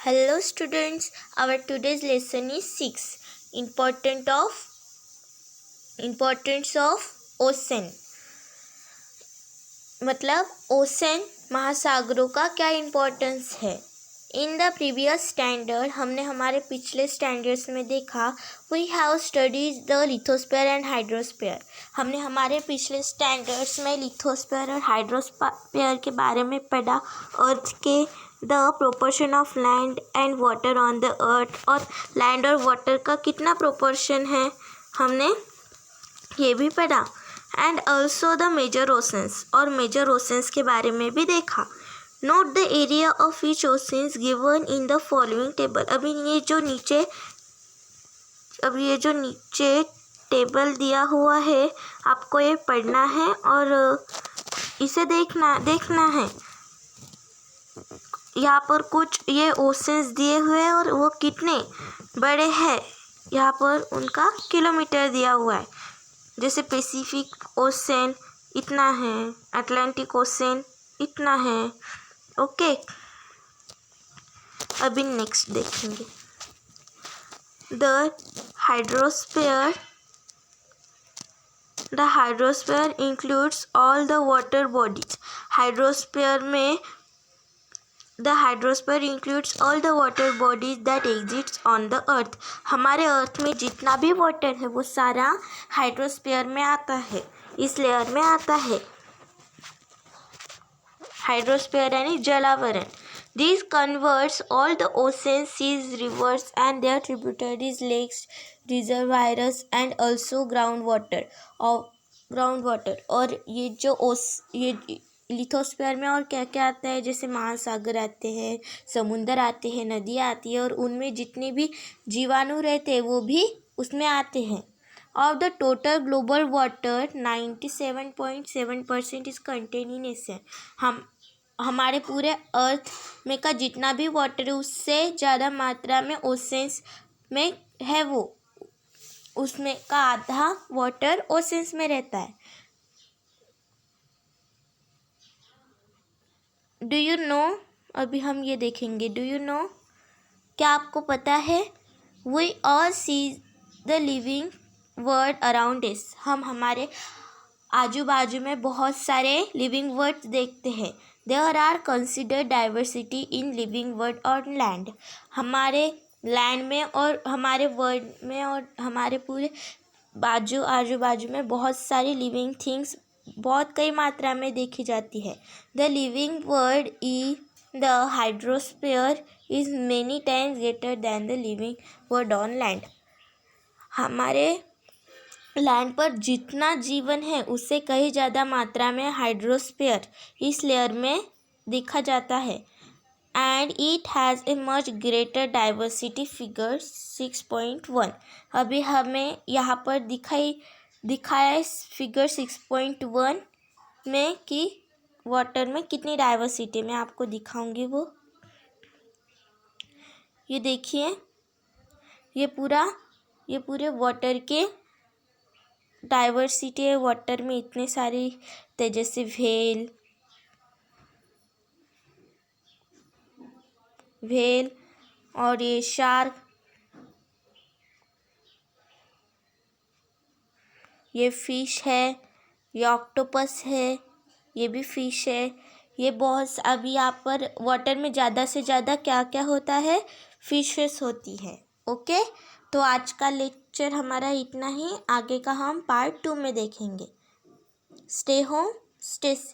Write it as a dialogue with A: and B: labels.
A: Hello students, our today's lesson is 6. Importance of ocean. मतलब ocean महासागरों का क्या importance है. इन द प्रीवियस स्टैंडर्ड हमने हमारे पिछले स्टैंडर्ड्स में देखा we have studies the lithosphere and hydrosphere. हमने हमारे पिछले स्टैंडर्ड्स में लिथोस्फीयर और हाइड्रोस्फीयर के बारे में पढ़ा. अर्थ के the proportion of land and water on the earth, और लैंड और वाटर का कितना प्रोपोर्शन है हमने ये भी पढ़ा. And also the major oceans, और मेजर ओशंस के बारे में भी देखा. Note the area of each oceans given in the following table. अभी ये जो नीचे टेबल दिया हुआ है आपको ये पढ़ना है और इसे देखना है. यहाँ पर कुछ ये ओशंस दिए हुए हैं और वो कितने बड़े हैं यहाँ पर उनका किलोमीटर दिया हुआ है. जैसे पैसिफिक ओशन इतना है, अटलांटिक ओशन इतना है. ओके, अभी नेक्स्ट देखेंगे. The hydrosphere includes all the water bodies. The hydrosphere includes all the water bodies that exists on the earth. हमारे अर्थ में जितना भी वाटर है वो सारा हाइड्रोस्फीयर में आता है, इस लेयर में आता है. हाइड्रोस्फीयर यानी जलावरण. This converts all the oceans, seas, rivers and their tributaries, lakes, reservoirs and also groundwater. और ये लिथोस्फीयर में और क्या क्या आता है, जैसे महासागर आते हैं, समुंदर आते हैं, नदियाँ आती है और उनमें जितने भी जीवाणु रहते हैं वो भी उसमें आते हैं. Of the total global water 97.7% is contain in ocean. हमारे पूरे अर्थ में का जितना भी वाटर है उससे ज़्यादा मात्रा में ओशंस में है. वो उसमें का आधा वाटर ओशंस में रहता है. डू यू नो, अभी हम ये देखेंगे. डू यू नो, क्या आपको पता है? We all see the living world around us. हम हमारे आजू बाजू में बहुत सारे लिविंग वर्ड्स देखते हैं. There are considered diversity in living world और लैंड. हमारे लैंड में और हमारे वर्ल्ड में और हमारे पूरे आजू बाजू में बहुत सारी लिविंग थिंग्स बहुत कई मात्रा में देखी जाती है. The living world in the hydrosphere is many times greater than the living world on land. हमारे लैंड पर जितना जीवन है उससे कहीं ज़्यादा मात्रा में हाइड्रोस्फीयर इस लेयर में देखा जाता है. And it has a much greater diversity. Figure 6.1. अभी हमें यहाँ पर दिखाया है फिगर 6.1 में कि वाटर में कितनी डाइवर्सिटी. मैं आपको दिखाऊंगी वो. ये देखिए, ये पूरे वाटर के डाइवर्सिटी है. वाटर में इतने सारे जैसे व्हेल और ये शार्क, ये फिश है, ये ऑक्टोपस है, ये भी फिश है. ये बहुत अभी यहाँ पर वाटर में ज़्यादा से ज़्यादा क्या क्या होता है, फिशेस होती है. ओके, तो आज का लेक्चर हमारा इतना ही. आगे का हम पार्ट 2 में देखेंगे. Stay home, stay safe.